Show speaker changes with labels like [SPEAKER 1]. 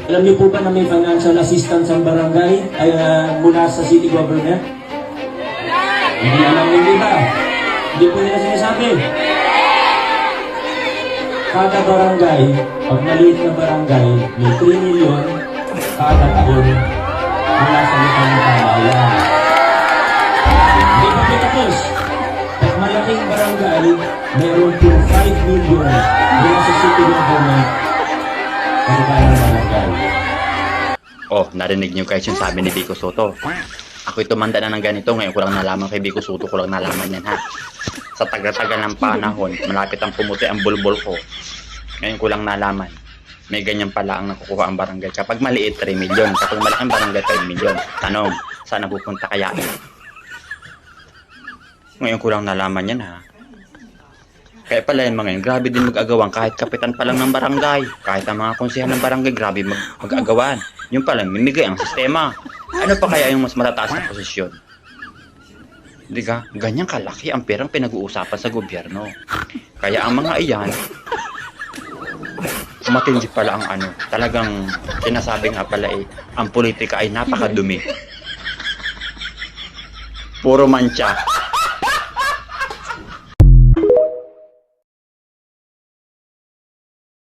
[SPEAKER 1] Alam niyo po ba na may financial assistance ang barangay ay mula sa city government? Hindi alam niyo, di ba? Hindi po nila sinasabi. Kada barangay, pag maliit na barangay, may 3 million kada taon mula sa lupang pambayaan. Hindi pa po tapos. Pag malaking barangay, mayroon po 5 million mula sa city government.
[SPEAKER 2] Oh, narinig niyo guys yung sabi ni Vico Soto. Ako'y tumanda na ng ganito, ngayon ko lang nalaman kay Vico Soto, ko lang nalaman yan ha. Sa tagal-tagal ng panahon, malapit ang pumuti ang bulbul ko. Ngayon ko lang nalaman, may ganyan pala ang nakukuha ang barangay. Kapag maliit, 3 million. Kapag malaking barangay, 5 million. Tanong, saan napupunta kaya yun? Ngayon ko lang nalaman yan ha. Kaya pala yan mga yun, grabe din mag-agawan kahit kapitan pa lang ng barangay. Kahit ang mga konsehan ng barangay, grabe mag-agawan. Yung pala, mimigay ang sistema. Ano pa kaya yung mas matataas na posisyon? Hindi ka, ganyan kalaki ang perang pinag-uusapan sa gobyerno. Kaya ang mga iyan, matindi pala ang ano. Talagang sinasabi nga pala ang politika ay napakadumi. Puro mancha.